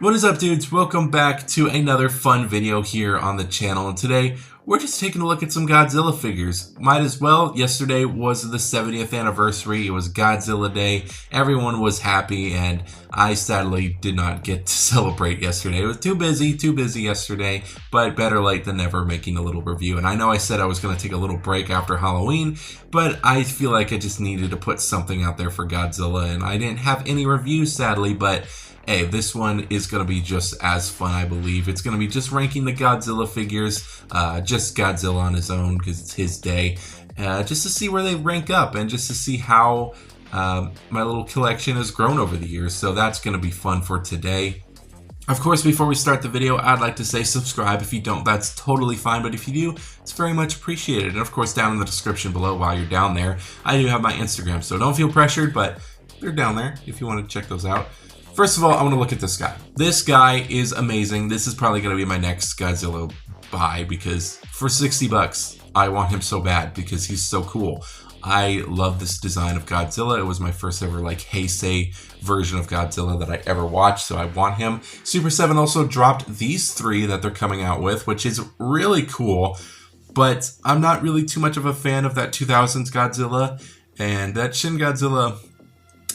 What is up, dudes? Welcome back to another fun video here on the channel, and today we're just taking a look at some Godzilla figures. Might as well. Yesterday was the 70th anniversary. It was Godzilla Day. Everyone was happy, and I sadly did not get to celebrate yesterday. It was too busy yesterday, but better late than never making a little review. And I know I said I was going to take a little break after Halloween, but I feel like I just needed to put something out there for Godzilla, and I didn't have any reviews, sadly, but hey, this one is going to be just as fun, I believe. It's going to be just ranking the Godzilla figures, just Godzilla on his own because it's his day, just to see where they rank up and just to see how my little collection has grown over the years. So that's going to be fun for today. Of course, before we start the video, I'd like to say subscribe. If you don't, that's totally fine, but if you do, it's very much appreciated. And of course, down in the description below while you're down there, I do have my Instagram, so don't feel pressured, but they're down there if you want to check those out. First of all, I want to look at this guy. This guy is amazing. This is probably going to be my next Godzilla buy because for 60 bucks, I want him so bad because he's so cool. I love this design of Godzilla. It was my first ever like Heisei version of Godzilla that I ever watched, so I want him. Super 7 also dropped these three that they're coming out with, which is really cool, but I'm not really too much of a fan of that 2000s Godzilla, and that Shin Godzilla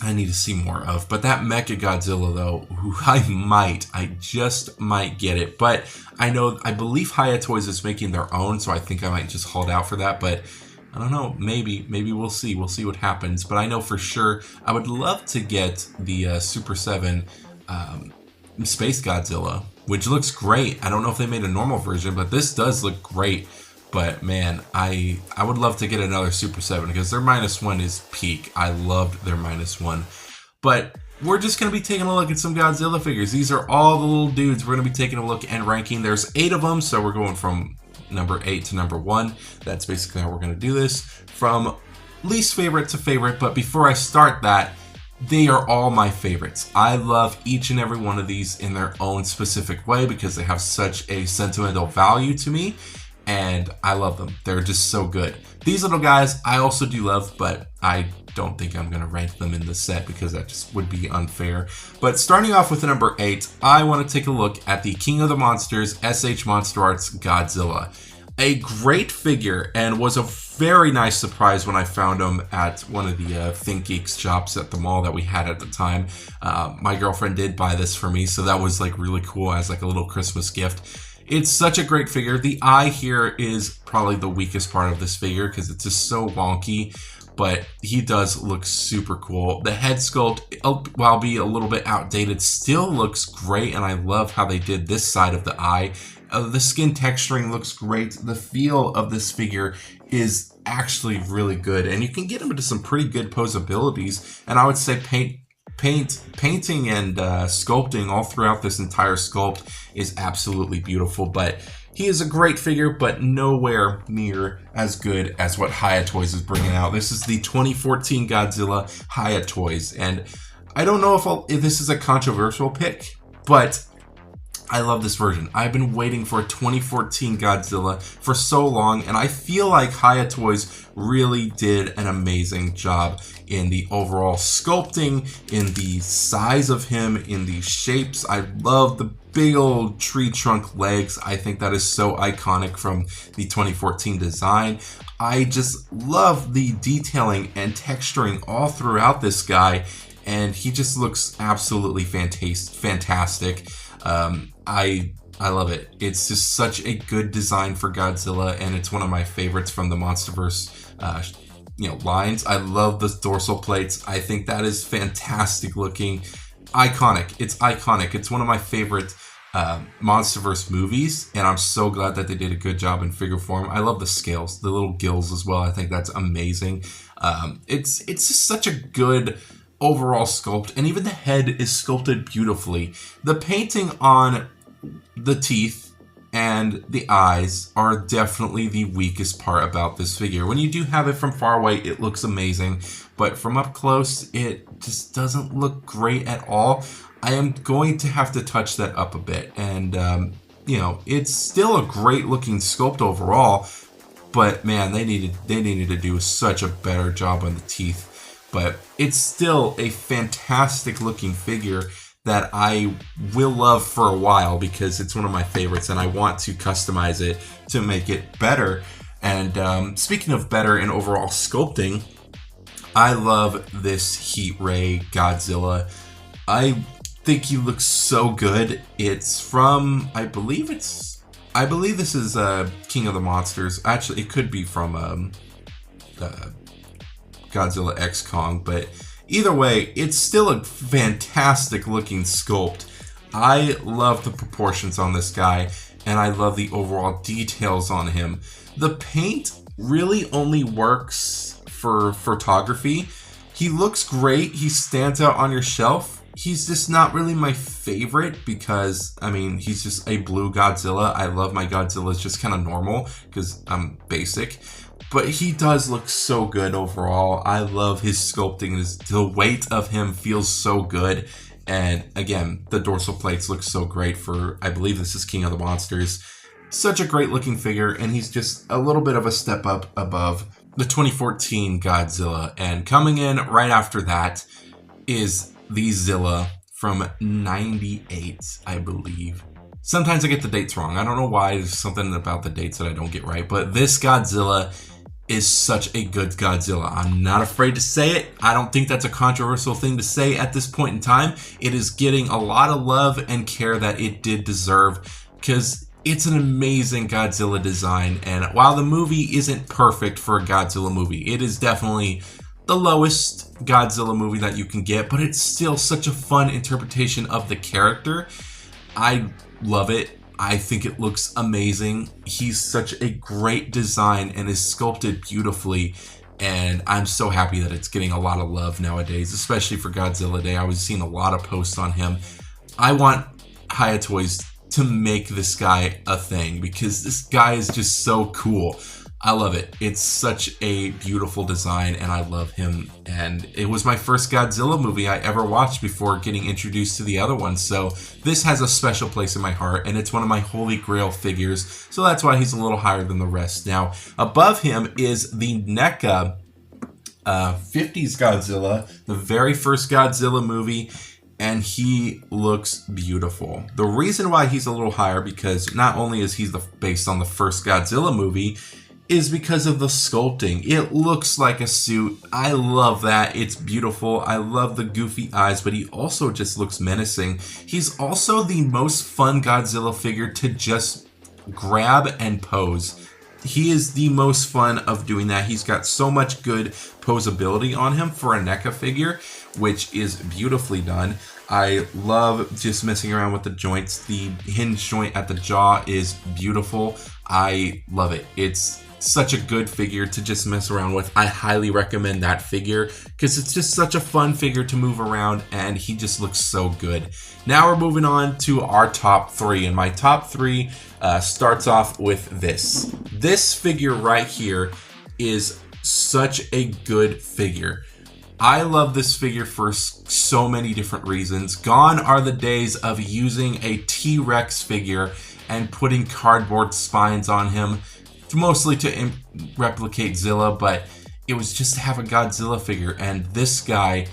I need to see more of. But that Mecha Godzilla, though, who I just might get it. But I believe Hiya Toys is making their own, so I think I might just hold out for that. But I don't know, maybe we'll see. We'll see what happens. But I know for sure I would love to get the Super 7 Space Godzilla, which looks great. I don't know if they made a normal version, but this does look great. But man, I would love to get another Super 7 because their -1 is peak. I loved their -1. But we're just going to be taking a look at some Godzilla figures. These are all the little dudes we're going to be taking a look and ranking. There's 8 of them, so we're going from number 8 to number 1. That's basically how we're going to do this, from least favorite to favorite. But before I start that, they are all my favorites. I love each and every one of these in their own specific way because they have such a sentimental value to me. And I love them. They're just so good. These little guys I also do love, but I don't think I'm going to rank them in the set because that just would be unfair. But starting off with number 8, I want to take a look at the King of the Monsters SH Monster Arts Godzilla. A great figure, and was a very nice surprise when I found him at one of the Think Geeks shops at the mall that we had at the time. My girlfriend did buy this for me, so that was like really cool as like a little Christmas gift. It's such a great figure. The eye here is probably the weakest part of this figure because it's just so wonky, but he does look super cool. The head sculpt, while be a little bit outdated, still looks great, and I love how they did this side of the eye. The skin texturing looks great. The feel of this figure is actually really good, and you can get him into some pretty good posabilities, and I would say painting and sculpting all throughout this entire sculpt is absolutely beautiful. But he is a great figure, but nowhere near as good as what Hiya Toys is bringing out. This is the 2014 Godzilla Hiya Toys, and I don't know if this is a controversial pick, but I love this version. I've been waiting for a 2014 Godzilla for so long, and I feel like Hiya Toys really did an amazing job in the overall sculpting, in the size of him, in the shapes. I love the big old tree trunk legs. I think that is so iconic from the 2014 design. I just love the detailing and texturing all throughout this guy, and he just looks absolutely fantastic. I love it. It's just such a good design for Godzilla, and it's one of my favorites from the MonsterVerse lines. I love the dorsal plates. I think that is fantastic looking. Iconic. It's iconic. It's one of my favorite MonsterVerse movies, and I'm so glad that they did a good job in figure form. I love the scales, the little gills as well. I think that's amazing. It's just such a good overall sculpt, and even the head is sculpted beautifully. The painting on the teeth and the eyes are definitely the weakest part about this figure. When you do have it from far away, it looks amazing, but from up close, it just doesn't look great at all. I am going to have to touch that up a bit, and it's still a great looking sculpt overall, but man, they needed to do such a better job on the teeth. But it's still a fantastic looking figure that I will love for a while because it's one of my favorites and I want to customize it to make it better. And speaking of better and overall sculpting, I love this heat ray Godzilla. I think he looks so good. It's from, I believe this is King of the Monsters. Actually, it could be from Godzilla X Kong, but either way, it's still a fantastic looking sculpt. I love the proportions on this guy, and I love the overall details on him. The paint really only works for photography. He looks great. He stands out on your shelf. He's just not really my favorite because, I mean, he's just a blue Godzilla. I love my Godzillas just kind of normal because I'm basic. But he does look so good overall. I love his sculpting. The weight of him feels so good. And again, the dorsal plates look so great for, I believe this is King of the Monsters. Such a great looking figure, and he's just a little bit of a step up above the 2014 Godzilla. And coming in right after that is the Zilla from 98, I believe. Sometimes I get the dates wrong. I don't know why. There's something about the dates that I don't get right. But this Godzilla is such a good Godzilla. I'm not afraid to say it. I don't think that's a controversial thing to say at this point in time. It is getting a lot of love and care that it did deserve because it's an amazing Godzilla design. And while the movie isn't perfect for a Godzilla movie, it is definitely the lowest Godzilla movie that you can get, but it's still such a fun interpretation of the character. I love it. I think it looks amazing. He's such a great design and is sculpted beautifully. And I'm so happy that it's getting a lot of love nowadays, especially for Godzilla Day. I was seeing a lot of posts on him. I want Hiya Toys to make this guy a thing because this guy is just so cool. I love it. It's such a beautiful design and I love him. And it was my first Godzilla movie I ever watched before getting introduced to the other ones. So this has a special place in my heart and it's one of my holy grail figures. So that's why he's a little higher than the rest. Now, above him is the NECA 50s Godzilla, the very first Godzilla movie. And he looks beautiful. The reason why he's a little higher, because not only is he based on the first Godzilla movie, is because of the sculpting. It looks like a suit. I love that. It's beautiful. I love the goofy eyes, but he also just looks menacing. He's also the most fun Godzilla figure to just grab and pose. He is the most fun of doing that. He's got so much good posability on him for a NECA figure, which is beautifully done. I love just messing around with the joints. The hinge joint at the jaw is beautiful. I love it. It's such a good figure to just mess around with. I highly recommend that figure because it's just such a fun figure to move around and he just looks so good. Now we're moving on to our top three, and my top three starts off with this. This figure right here is such a good figure. I love this figure for so many different reasons. Gone are the days of using a T-Rex figure and putting cardboard spines on him, mostly to replicate Zilla, but it was just to have a Godzilla figure. And this guy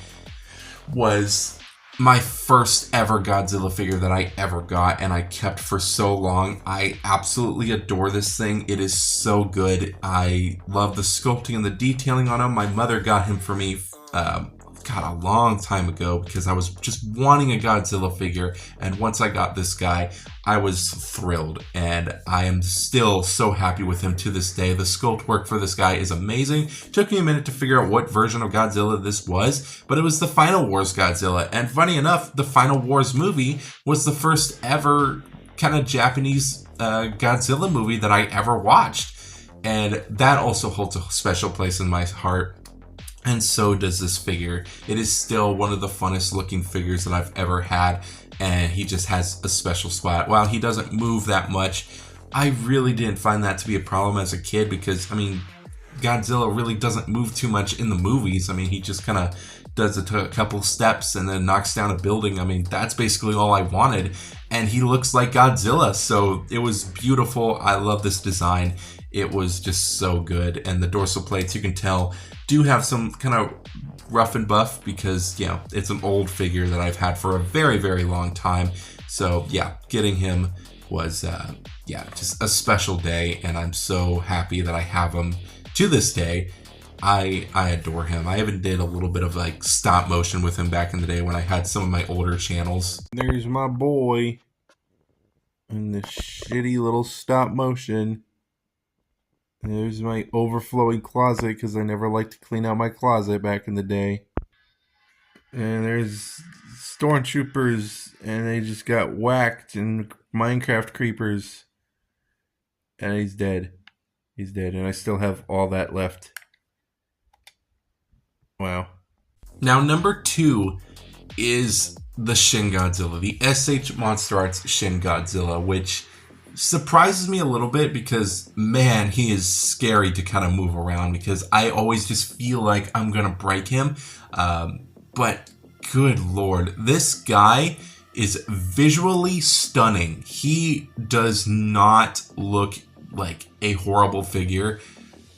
was my first ever Godzilla figure that I ever got, and I kept for so long. I absolutely adore this thing. It is so good. I love the sculpting and the detailing on him. My mother got him for me a long time ago because I was just wanting a Godzilla figure, and once I got this guy, I was thrilled, and I am still so happy with him to this day. The sculpt work for this guy is amazing. Took me a minute to figure out what version of Godzilla this was, but it was the Final Wars Godzilla, and funny enough, the Final Wars movie was the first ever kind of Japanese Godzilla movie that I ever watched, and that also holds a special place in my heart. And so does this figure. It is still one of the funnest looking figures that I've ever had. And he just has a special spot. While he doesn't move that much, I really didn't find that to be a problem as a kid because, I mean, Godzilla really doesn't move too much in the movies. I mean, he just kind of does a couple steps and then knocks down a building. I mean, that's basically all I wanted. And he looks like Godzilla. So it was beautiful. I love this design. It was just so good. And the dorsal plates, you can tell, do have some kind of rough and buff because, you know, it's an old figure that I've had for a very, very long time. So yeah, getting him was, just a special day, and I'm so happy that I have him to this day. I adore him. I even did a little bit of like stop motion with him back in the day when I had some of my older channels. There's my boy in this shitty little stop motion. There's my overflowing closet because I never liked to clean out my closet back in the day. And there's stormtroopers, and they just got whacked, and Minecraft creepers. And he's dead. He's dead, and I still have all that left. Wow. Now, number 2 is the Shin Godzilla, the SH Monster Arts Shin Godzilla, which surprises me a little bit because, man, he is scary to kind of move around because I always just feel like I'm going to break him. But good Lord, this guy is visually stunning. He does not look like a horrible figure.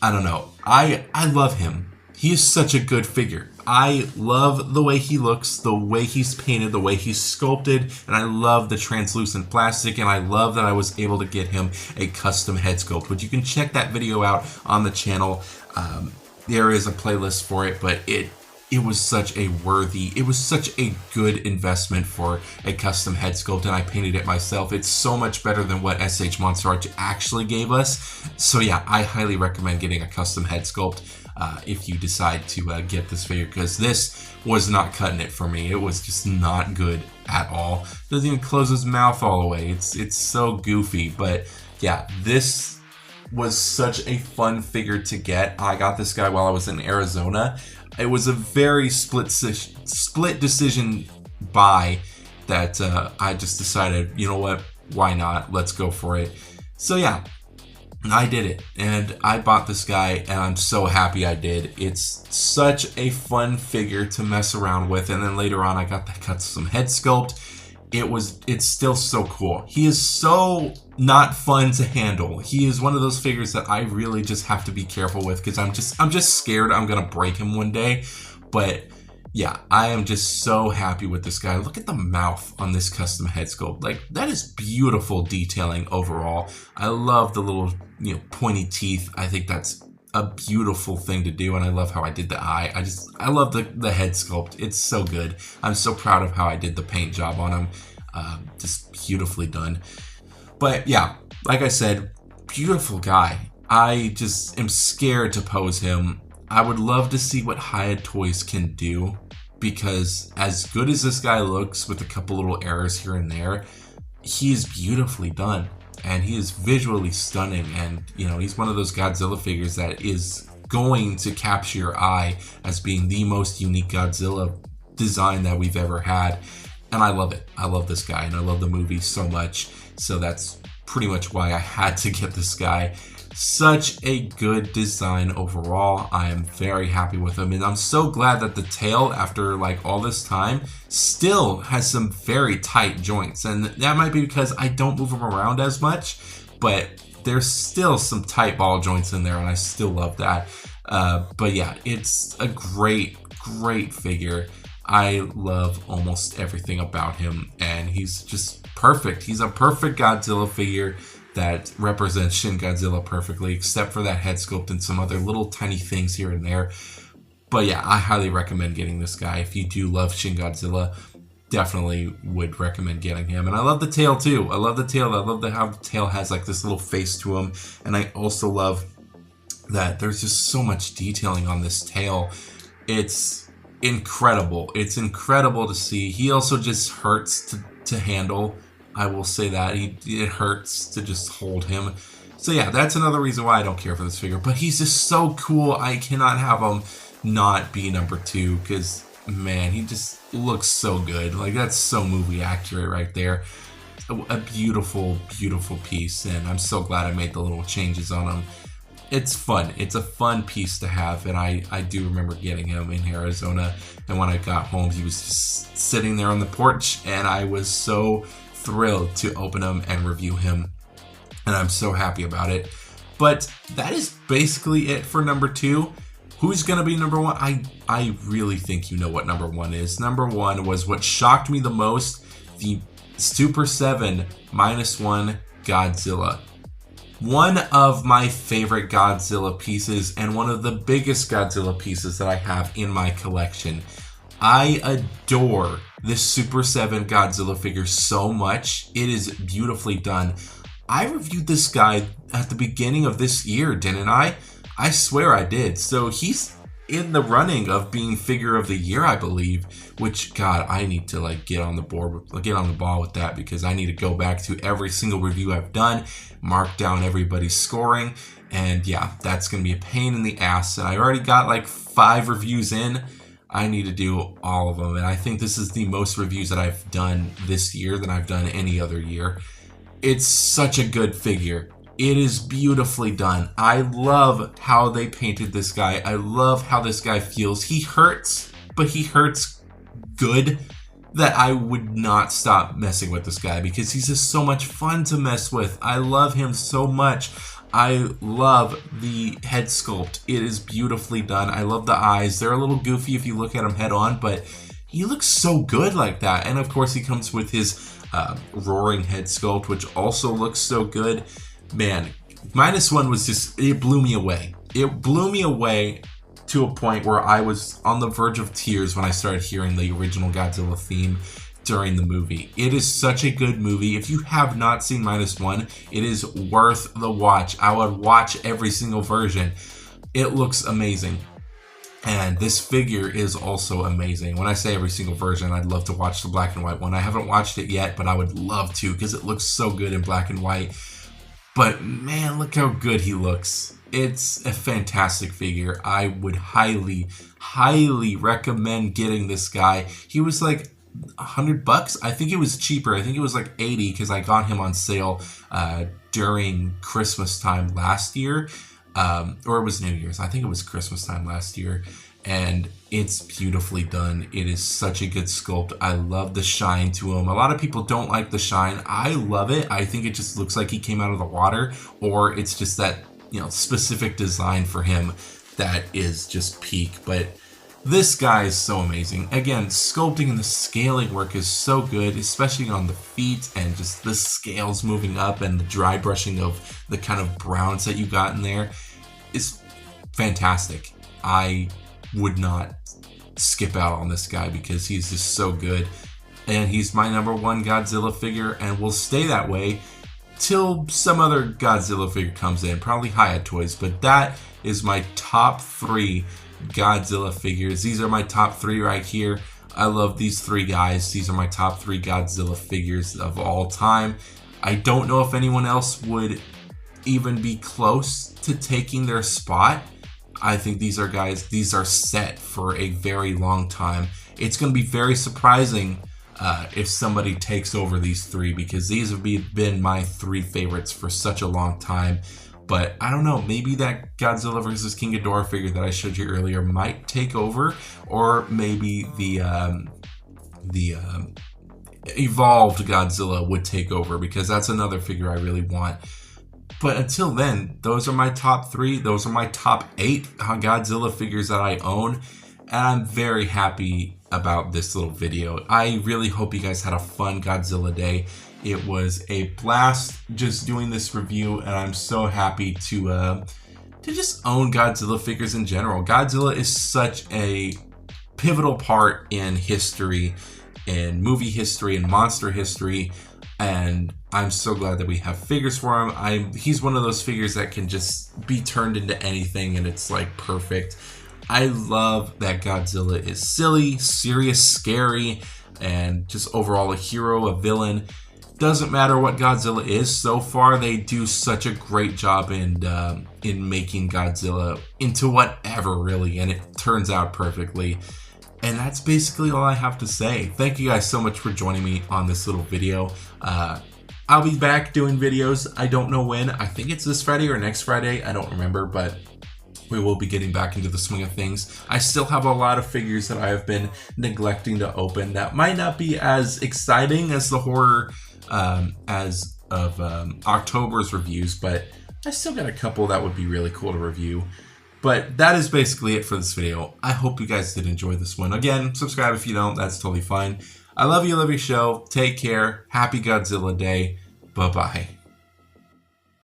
I don't know. I love him. He is such a good figure. I love the way he looks, the way he's painted, the way he's sculpted, and I love the translucent plastic, and I love that I was able to get him a custom head sculpt, which you can check that video out on the channel. There is a playlist for it, but it was such a good investment for a custom head sculpt, and I painted it myself. It's so much better than what SH Monster Arts actually gave us. So yeah, I highly recommend getting a custom head sculpt if you decide to get this figure, because this was not cutting it for me. It was just not good at all. Doesn't even close his mouth all the way. It's so goofy, but yeah, this was such a fun figure to get. I got this guy while I was in Arizona. It was a very split decision buy that I just decided, you know what, why not? Let's go for it. So yeah, I did it, and I bought this guy, and I'm so happy I did. It's such a fun figure to mess around with, and then later on I got the custom head sculpt. It's still so cool. He is so not fun to handle. He is one of those figures that I really just have to be careful with because I'm just scared I'm gonna break him one day. But yeah, I am just so happy with this guy. Look at the mouth on this custom head sculpt. Like, that is beautiful detailing overall. I love the little, pointy teeth. I think that's a beautiful thing to do, and I love how I did the eye. I love the head sculpt. It's so good. I'm so proud of how I did the paint job on him. Just beautifully done. But yeah, like I said, beautiful guy. I just am scared to pose him. I would love to see what Hired Toys can do, because as good as this guy looks with a couple little errors here and there, he's beautifully done. And he is visually stunning, and he's one of those Godzilla figures that is going to capture your eye as being the most unique Godzilla design that we've ever had. And I love it. I love this guy, and I love the movie so much. So that's pretty much why I had to get this guy. Such a good design overall. I am very happy with him, and I'm so glad that the tail, after like all this time, still has some very tight joints. And that might be because I don't move him around as much, but there's still some tight ball joints in there, and I still love that. But yeah, it's a great figure. I love almost everything about him, and he's just perfect. He's a perfect Godzilla figure that represents Shin Godzilla perfectly, except for that head sculpt and some other little tiny things here and there. But yeah, I highly recommend getting this guy. If you do love Shin Godzilla, definitely would recommend getting him. And I love the tail too. I love the tail. I love how the tail has like this little face to him. And I also love that there's just so much detailing on this tail. It's incredible. It's incredible to see. He also just hurts to handle. I will say that. It hurts to just hold him. So yeah, that's another reason why I don't care for this figure. But he's just so cool. I cannot have him not be number 2 because, man, he just looks so good. Like, that's so movie accurate right there. A beautiful, beautiful piece, and I'm so glad I made the little changes on him. It's fun. It's a fun piece to have, and I do remember getting him in Arizona, and when I got home, he was just sitting there on the porch, and I was so thrilled to open him and review him, and I'm so happy about it. But that is basically it for number 2. Who's going to be number 1? I really think you know what number 1 is. Number 1 was what shocked me the most, the Super 7 -1 Godzilla. One of my favorite Godzilla pieces and one of the biggest Godzilla pieces that I have in my collection. I adore this Super 7 Godzilla figure so much. It is beautifully done. I reviewed this guy at the beginning of this year, didn't I? I swear I did. So he's in the running of being figure of the year, I believe, which, God, I need to like get on the ball with that, because I need to go back to every single review I've done, mark down everybody's scoring, and yeah, that's going to be a pain in the ass. And I already got like 5 reviews in. I need to do all of them, and I think this is the most reviews that I've done this year than I've done any other year. It's such a good figure. It is beautifully done. I love how they painted this guy. I love how this guy feels. He hurts, but he hurts good, that I would not stop messing with this guy because he's just so much fun to mess with. I love him so much. I love the head sculpt. It is beautifully done. I love the eyes. They're a little goofy if you look at him head on, but he looks so good like that. And of course he comes with his roaring head sculpt, which also looks so good. Man, -1 was just, it blew me away. It blew me away to a point where I was on the verge of tears when I started hearing the original Godzilla theme during the movie. It is such a good movie. If you have not seen -1, it is worth the watch. I would watch every single version. It looks amazing. And this figure is also amazing. When I say every single version, I'd love to watch the black and white one. I haven't watched it yet, but I would love to because it looks so good in black and white. But man, look how good he looks. It's a fantastic figure. I would highly, highly recommend getting this guy. He was like $100. I think it was cheaper. I think it was like 80 because I got him on sale during Christmas time last year. Or it was New Year's. I think it was Christmas time last year. And it's beautifully done. It is such a good sculpt. I love the shine to him. A lot of people don't like the shine. I love it. I think it just looks like he came out of the water, or it's just that, you know, specific design for him that is just peak. But this guy is so amazing. Again, sculpting and the scaling work is so good, especially on the feet and just the scales moving up and the dry brushing of the kind of browns that you got in there is fantastic. I would not skip out on this guy because he's just so good, and he's my #1 Godzilla figure and will stay that way till some other Godzilla figure comes in, probably Hiya Toys. But that is my top 3 Godzilla figures. These are my top 3 right here. I love these 3 guys. These are my top 3 Godzilla figures of all time. I don't know if anyone else would even be close to taking their spot. I think these are set for a very long time. It's going to be very surprising if somebody takes over these 3, because these have been my 3 favorites for such a long time. But I don't know, maybe that Godzilla vs. King Ghidorah figure that I showed you earlier might take over, or maybe the evolved Godzilla would take over, because that's another figure I really want. But until then, those are my top 3. Those are my top 8 Godzilla figures that I own. And I'm very happy about this little video. I really hope you guys had a fun Godzilla day. It was a blast just doing this review, and I'm so happy to just own Godzilla figures in general. Godzilla is such a pivotal part in history, in movie history, and monster history. And I'm so glad that we have figures for him. He's one of those figures that can just be turned into anything, and it's like perfect. I love that Godzilla is silly, serious, scary, and just overall a hero, a villain. Doesn't matter what Godzilla is. So far, they do such a great job in making Godzilla into whatever, really, and it turns out perfectly. And that's basically all I have to say. Thank you guys so much for joining me on this little video. I'll be back doing videos. I don't know when. I think it's this Friday or next Friday. I don't remember, but we will be getting back into the swing of things. I still have a lot of figures that I have been neglecting to open that might not be as exciting as the horror as of October's reviews, but I still got a couple that would be really cool to review. But that is basically it for this video. I hope you guys did enjoy this one. Again, subscribe if you don't. That's totally fine. I love you, love your show. Take care. Happy Godzilla Day. Bye-bye.